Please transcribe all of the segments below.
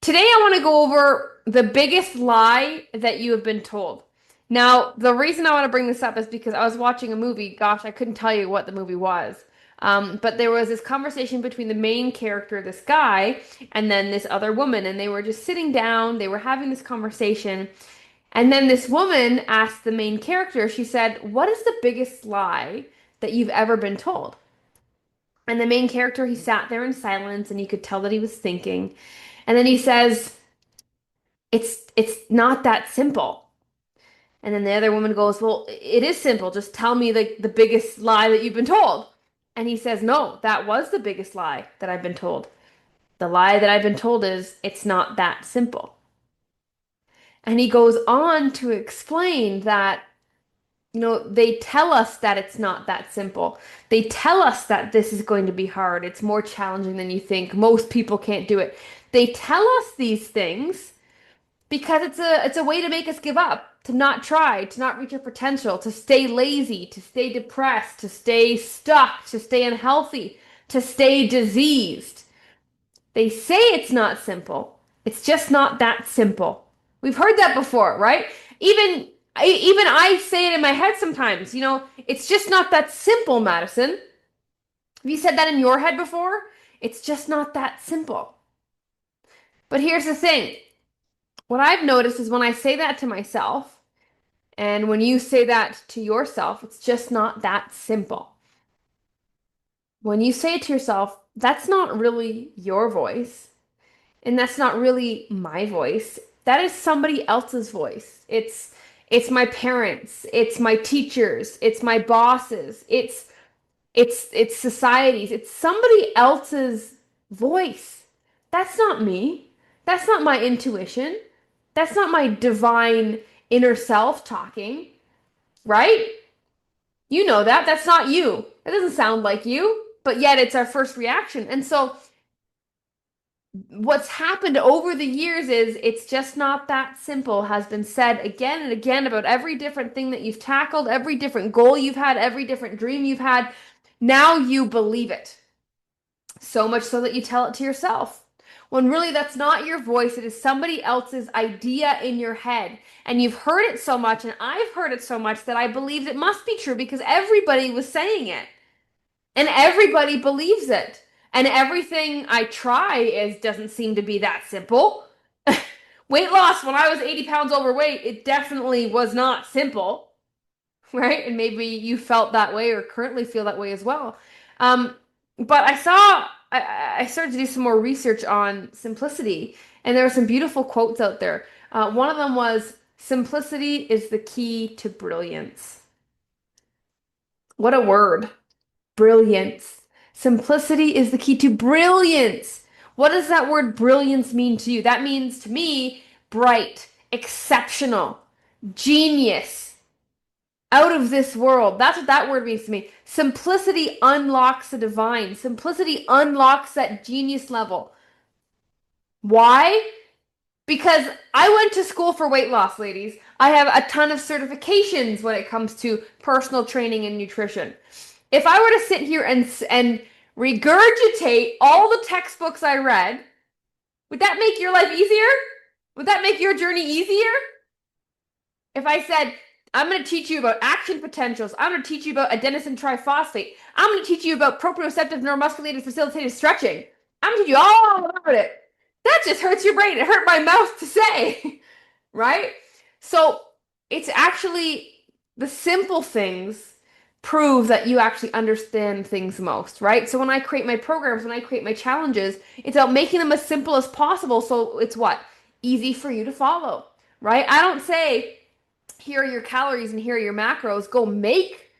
Today, I want to go over the biggest lie that you have been told. Now, the reason I want to bring this up is because I was watching a movie. Gosh, I couldn't tell you what the movie was. But there was this conversation between the main character, this guy, and then this other woman, and they were just sitting down, they were having this conversation, and then this woman asked the main character, she said, "What is the biggest lie that you've ever been told?" And the main character, he sat there in silence, and you could tell that he was thinking. And then he says, it's not that simple. And then the other woman goes, "Well, it is simple. Just tell me the biggest lie that you've been told." And he says, "No, that was the biggest lie that I've been told. The lie that I've been told is it's not that simple." And he goes on to explain that, they tell us that it's not that simple. They tell us that this is going to be hard. It's more challenging than you think. Most people can't do it. They tell us these things because it's a way to make us give up, to not try, to not reach our potential, to stay lazy, to stay depressed, to stay stuck, to stay unhealthy, to stay diseased. They say it's not simple. It's just not that simple. We've heard that before, right? Even I say it in my head sometimes, it's just not that simple, Madison. Have you said that in your head before? It's just not that simple. But here's the thing. What I've noticed is when I say that to myself, and when you say that to yourself, it's just not that simple. When you say it to yourself, that's not really your voice, and that's not really my voice. That is somebody else's voice. It's my parents, it's my teachers, it's my bosses, it's societies. It's somebody else's voice. That's not me. That's not my intuition. That's not my divine inner self talking, right? You know that. That's not you. That doesn't sound like you, but yet it's our first reaction. And so what's happened over the years is it's just not that simple, has been said again and again about every different thing that you've tackled, every different goal you've had, every different dream you've had. Now you believe it. So much so that you tell it to yourself. When really that's not your voice, it is somebody else's idea in your head. And you've heard it so much, and I've heard it so much that I believed it must be true because everybody was saying it. And everybody believes it. And everything I try doesn't seem to be that simple. Weight loss when I was 80 pounds overweight, it definitely was not simple, right? And maybe you felt that way or currently feel that way as well. Um, but I started to do some more research on simplicity, and there are some beautiful quotes out there. One of them was, "Simplicity is the key to brilliance." What a word. Brilliance. Simplicity is the key to brilliance. What does that word brilliance mean to you? That means to me, bright, exceptional, genius, out of this world. That's what that word means to me. Simplicity unlocks the divine. Simplicity unlocks that genius level. Why? Because I went to school for weight loss, ladies. I have a ton of certifications when it comes to personal training and nutrition. If I were to sit here and regurgitate all the textbooks I read, would that make your life easier? Would that make your journey easier? If I said, "I'm going to teach you about action potentials. I'm going to teach you about adenosine triphosphate. I'm going to teach you about proprioceptive neuromusculated facilitated stretching. I'm going to teach you all about it." That just hurts your brain. It hurt my mouth to say, right? So it's actually the simple things prove that you actually understand things most, right? So when I create my programs, when I create my challenges, it's about making them as simple as possible. So it's what? Easy for you to follow, right? I don't say, "Here are your calories and here are your macros. Go make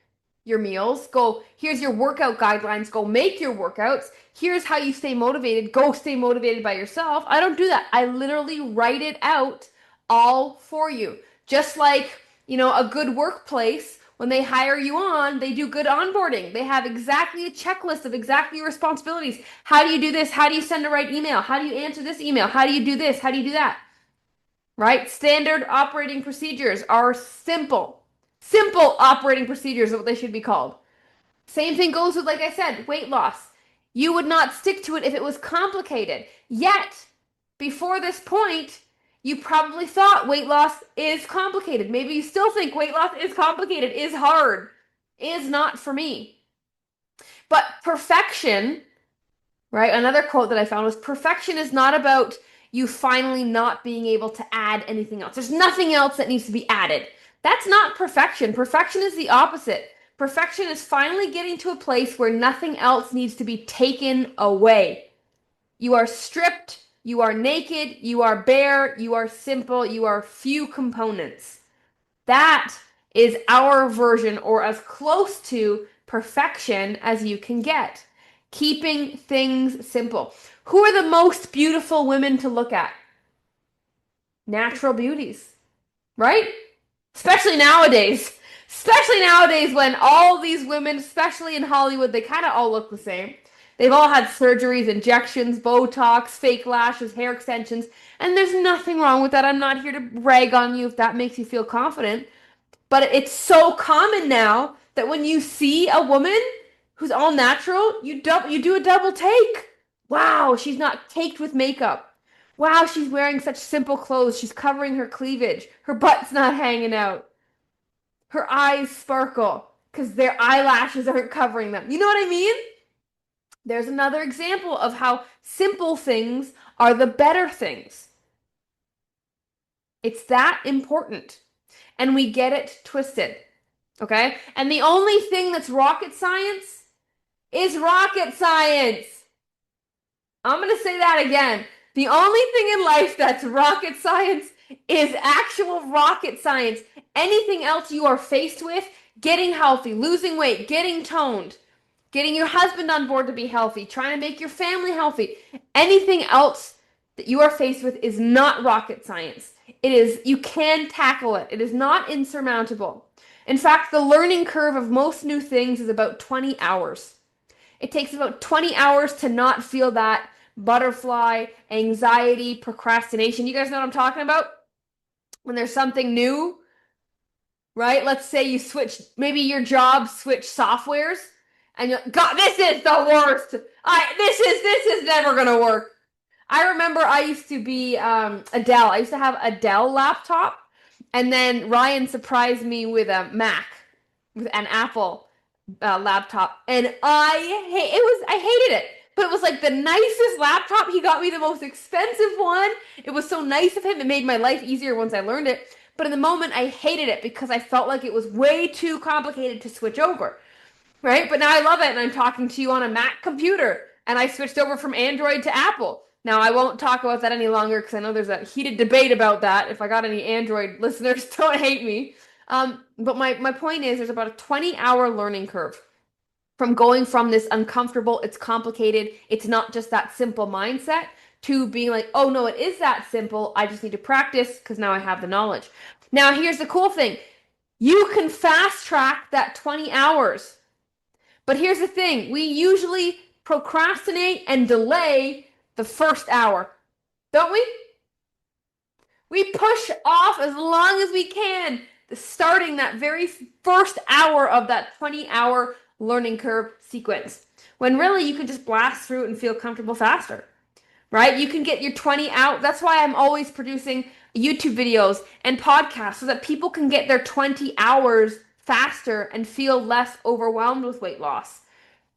your meals. Go, here's your workout guidelines. Go make your workouts. Here's how you stay motivated. Go stay motivated by yourself." I don't do that. I literally write it out all for you. Just like, a good workplace, when they hire you on, they do good onboarding. They have exactly a checklist of exactly your responsibilities. How do you do this? How do you send the right email? How do you answer this email? How do you do this? How do you do that? Right? Standard operating procedures are simple. Simple operating procedures is what they should be called. Same thing goes with, like I said, weight loss. You would not stick to it if it was complicated. Yet, Before this point, you probably thought weight loss is complicated. Maybe you still think weight loss is complicated, is hard, is not for me. But perfection, right? Another quote that I found was perfection is not about you finally not being able to add anything else. There's nothing else that needs to be added. That's not perfection. Perfection is the opposite. Perfection is finally getting to a place where nothing else needs to be taken away. You are stripped, you are naked, you are bare, you are simple, you are few components. That is our version, or as close to perfection as you can get. Keeping things simple. Who are the most beautiful women to look at? Natural beauties, right? Especially nowadays. Especially nowadays when all these women, especially in Hollywood, they kind of all look the same. They've all had surgeries, injections, Botox, fake lashes, hair extensions, and there's nothing wrong with that. I'm not here to brag on you if that makes you feel confident. But it's so common now that when you see a woman who's all natural, you do a double take. Wow, she's not caked with makeup. Wow, she's wearing such simple clothes. She's covering her cleavage. Her butt's not hanging out. Her eyes sparkle because their eyelashes aren't covering them. You know what I mean? There's another example of how simple things are the better things. It's that important. And we get it twisted. Okay? And the only thing that's rocket science is rocket science. I'm going to say that again. The only thing in life that's rocket science is actual rocket science. Anything else you are faced with, getting healthy, losing weight, getting toned, getting your husband on board to be healthy, trying to make your family healthy, anything else that you are faced with is not rocket science. It is, you can tackle it. It is not insurmountable. In fact, the learning curve of most new things is about 20 hours. It takes about 20 hours to not feel that butterfly, anxiety, procrastination. You guys know what I'm talking about? When there's something new, right? Let's say you switch, maybe your job switch softwares, and you're, God, this is the worst. This is never gonna work. I remember I used to be Adele. I used to have a Dell laptop, and then Ryan surprised me with a Mac, with an Apple laptop, and I hated it. But it was like the nicest laptop. He got me the most expensive one. It was so nice of him. It made my life easier once I learned it. But in the moment, I hated it because I felt like it was way too complicated to switch over. Right? But now I love it, and I'm talking to you on a Mac computer, and I switched over from Android to Apple. Now, I won't talk about that any longer because I know there's a heated debate about that. If I got any Android listeners, don't hate me. But my point is there's about a 20-hour learning curve from going from this uncomfortable, it's complicated, it's not just that simple mindset, to being like, oh no, it is that simple. I just need to practice because now I have the knowledge. Now, here's the cool thing. You can fast track that 20 hours. But here's the thing. We usually procrastinate and delay the first hour, don't we? We push off as long as we can, starting that very first hour of that 20-hour learning curve sequence. When really you can just blast through it and feel comfortable faster, right? You can get your 20 out. That's why I'm always producing YouTube videos and podcasts so that people can get their 20 hours faster and feel less overwhelmed with weight loss.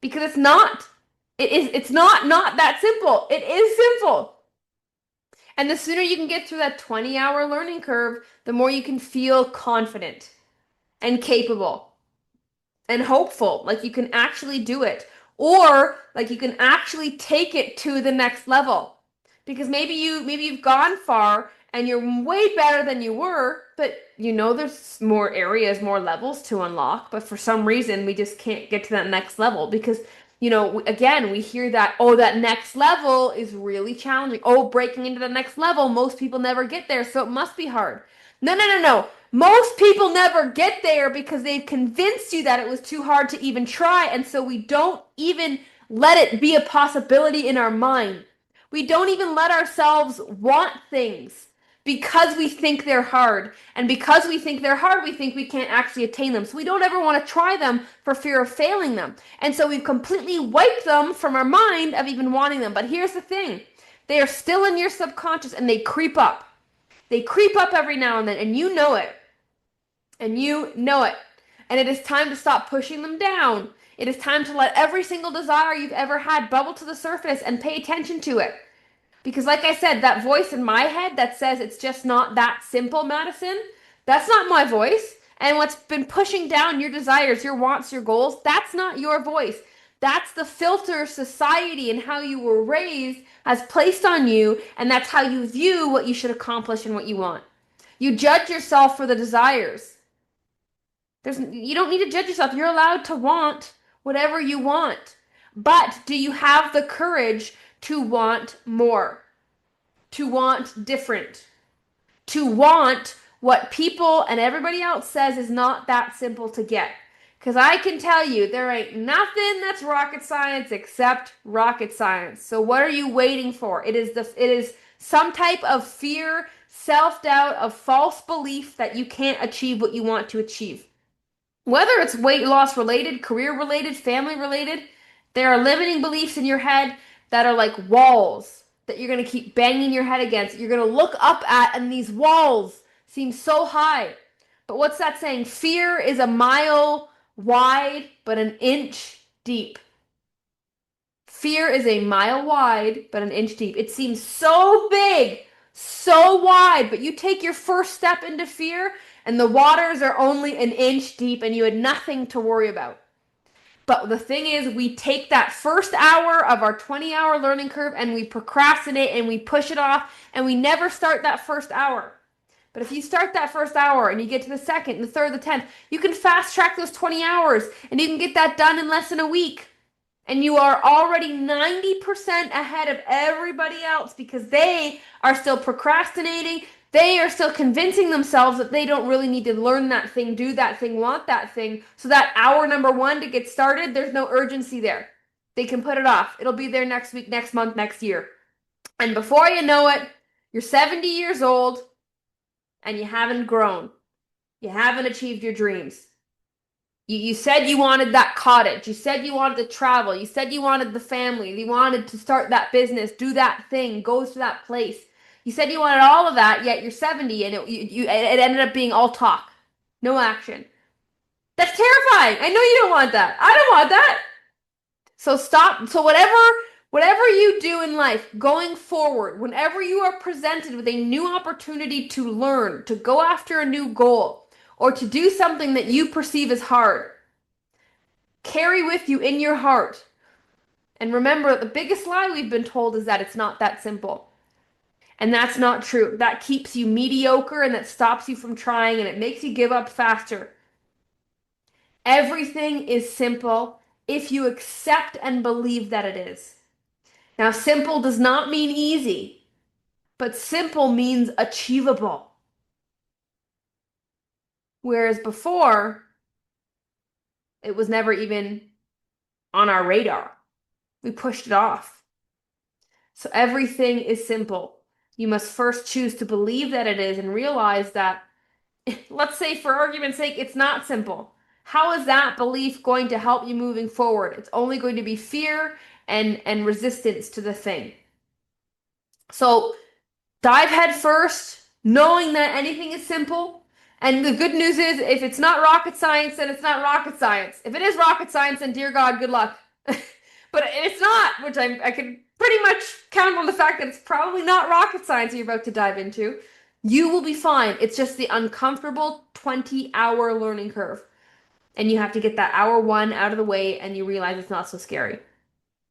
Because it's not that simple. It is simple. And the sooner you can get through that 20-hour learning curve, the more you can feel confident and capable and hopeful, like you can actually do it, or like you can actually take it to the next level. Because maybe you've gone far and you're way better than you were, but you know there's more areas, more levels to unlock, but for some reason we just can't get to that next level because again, we hear that, oh, that next level is really challenging. Oh, breaking into the next level, most people never get there, so it must be hard. No. Most people never get there because they've convinced you that it was too hard to even try, and so we don't even let it be a possibility in our mind. We don't even let ourselves want things because we think they're hard. And because we think they're hard, we think we can't actually attain them. So we don't ever want to try them for fear of failing them. And so we've completely wiped them from our mind of even wanting them. But here's the thing. They are still in your subconscious and they creep up. They creep up every now and then, and you know it. And you know it. And it is time to stop pushing them down. It is time to let every single desire you've ever had bubble to the surface and pay attention to it. Because, like I said, that voice in my head that says it's just not that simple, Madison, that's not my voice. And what's been pushing down your desires, your wants, your goals, that's not your voice. That's the filter society and how you were raised has placed on you, and that's how you view what you should accomplish and what you want. You judge yourself for the desires. You don't need to judge yourself. You're allowed to want whatever you want. But do you have the courage to want more? To want different? To want what people and everybody else says is not that simple to get? Because I can tell you, there ain't nothing that's rocket science except rocket science. So what are you waiting for? It is some type of fear, self-doubt, of false belief that you can't achieve what you want to achieve. Whether it's weight loss related, career related, family related, there are limiting beliefs in your head that are like walls that you're going to keep banging your head against. You're going to look up at, and these walls seem so high. But what's that saying? Fear is a mile wide, but an inch deep. Fear is a mile wide, but an inch deep. It seems so big, so wide, but you take your first step into fear, and the waters are only an inch deep, and you had nothing to worry about. But the thing is, we take that first hour of our 20-hour learning curve and we procrastinate and we push it off, and we never start that first hour. But if you start that first hour and you get to the second, the third, the 10th, you can fast track those 20 hours and you can get that done in less than a week. And you are already 90% ahead of everybody else because they are still procrastinating. They are still convincing themselves that they don't really need to learn that thing, do that thing, want that thing. So that hour number one to get started, there's no urgency there. They can put it off. It'll be there next week, next month, next year. And before you know it, you're 70 years old and you haven't grown. You haven't achieved your dreams. You said you wanted that cottage. You said you wanted to travel. You said you wanted the family. You wanted to start that business, do that thing, go to that place. You said you wanted all of that, yet you're 70 and it ended up being all talk. No action. That's terrifying. I know you don't want that. I don't want that. So stop. So whatever you do in life going forward, whenever you are presented with a new opportunity to learn, to go after a new goal, or to do something that you perceive as hard, carry with you in your heart. And remember, the biggest lie we've been told is that it's not that simple. And that's not true. That keeps you mediocre and that stops you from trying and it makes you give up faster. Everything is simple if you accept and believe that it is. Now, simple does not mean easy, but simple means achievable. Whereas before, it was never even on our radar. We pushed it off. So everything is simple. You must first choose to believe that it is and realize that, let's say for argument's sake, it's not simple. How is that belief going to help you moving forward? It's only going to be fear and resistance to the thing. So dive head first, knowing that anything is simple. And the good news is, if it's not rocket science, then it's not rocket science. If it is rocket science, then dear God, good luck. But it's not, which I can pretty much count on the fact that it's probably not rocket science you're about to dive into. You will be fine. It's just the uncomfortable 20-hour learning curve. And you have to get that hour one out of the way and you realize it's not so scary.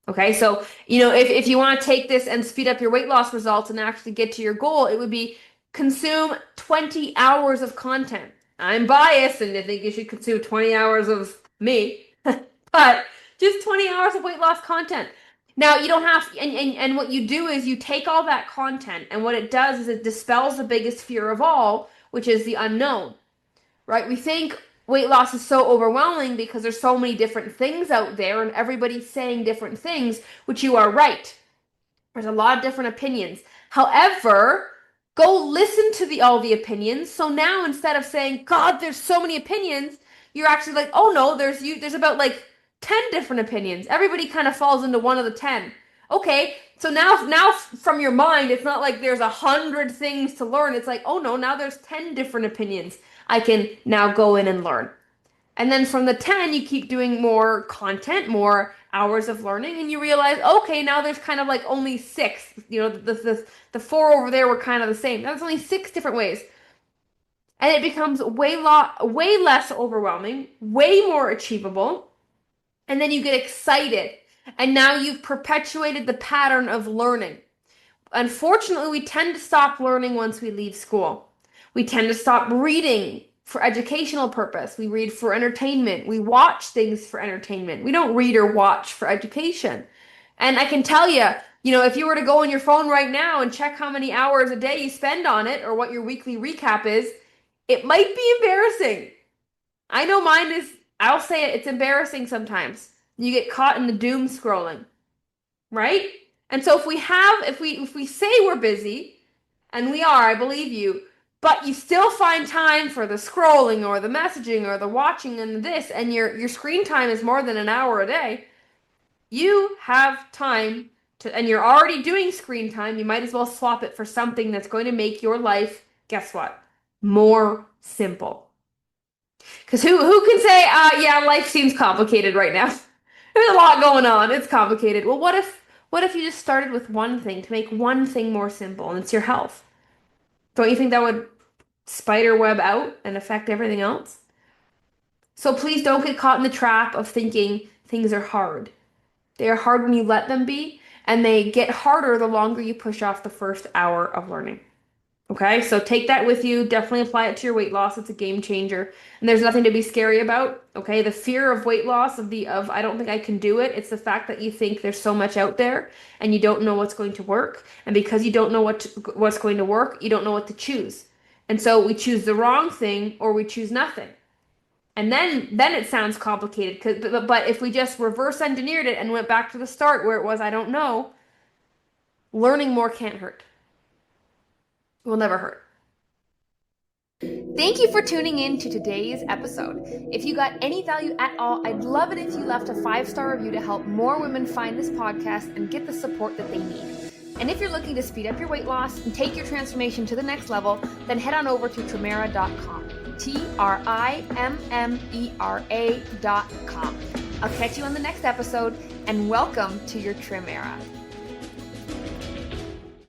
Okay, so, if you want to take this and speed up your weight loss results and actually get to your goal, it would be consume 20 hours of content. I'm biased and I think you should consume 20 hours of me, but just 20 hours of weight loss content. Now, you don't have, and what you do is you take all that content, and what it does is it dispels the biggest fear of all, which is the unknown, right? We think weight loss is so overwhelming because there's so many different things out there and everybody's saying different things, which you are right. There's a lot of different opinions. However, go listen to all the opinions. So now instead of saying, God, there's so many opinions, you're actually like, oh no, there's about like 10 different opinions. Everybody kind of falls into one of the 10. Okay, So now from your mind, it's not like there's 100 things to learn. It's like, oh no, now there's 10 different opinions I can now go in and learn. And then from the 10, you keep doing more content, more hours of learning, and you realize, okay, now there's kind of like only six. You know, the four over there were kind of the same. Now there's only six different ways. And it becomes way less overwhelming, way more achievable. And then you get excited. And now you've perpetuated the pattern of learning. Unfortunately, we tend to stop learning once we leave school. We tend to stop reading for educational purpose. We read for entertainment. We watch things for entertainment. We don't read or watch for education. And I can tell you, if you were to go on your phone right now and check how many hours a day you spend on it or what your weekly recap is, it might be embarrassing. I know mine is, I'll say it, it's embarrassing sometimes. You get caught in the doom scrolling, right? And so if we say we're busy, and we are, I believe you, but you still find time for the scrolling or the messaging or the watching and this, and your screen time is more than an hour a day, you have time to, and you're already doing screen time, you might as well swap it for something that's going to make your life, guess what? More simple. Because who can say, yeah, life seems complicated right now. There's a lot going on. It's complicated. Well, what if you just started with one thing to make one thing more simple, and it's your health? Don't you think that would spider web out and affect everything else? So please don't get caught in the trap of thinking things are hard. They are hard when you let them be, and they get harder the longer you push off the first hour of learning. Okay, so take that with you. Definitely apply it to your weight loss. It's a game changer. And there's nothing to be scary about. Okay, the fear of weight loss, of I don't think I can do it. It's the fact that you think there's so much out there and you don't know what's going to work. And because you don't know what's going to work, you don't know what to choose. And so we choose the wrong thing or we choose nothing. And then it sounds complicated. But if we just reverse engineered it and went back to the start where it was, I don't know, learning more can't hurt. It will never hurt. Thank you for tuning in to today's episode. If you got any value at all, I'd love it if you left a 5-star review to help more women find this podcast and get the support that they need. And if you're looking to speed up your weight loss and take your transformation to the next level, then head on over to Trimera.com. TRIMMERA.com. I'll catch you on the next episode, and welcome to your Trim Era.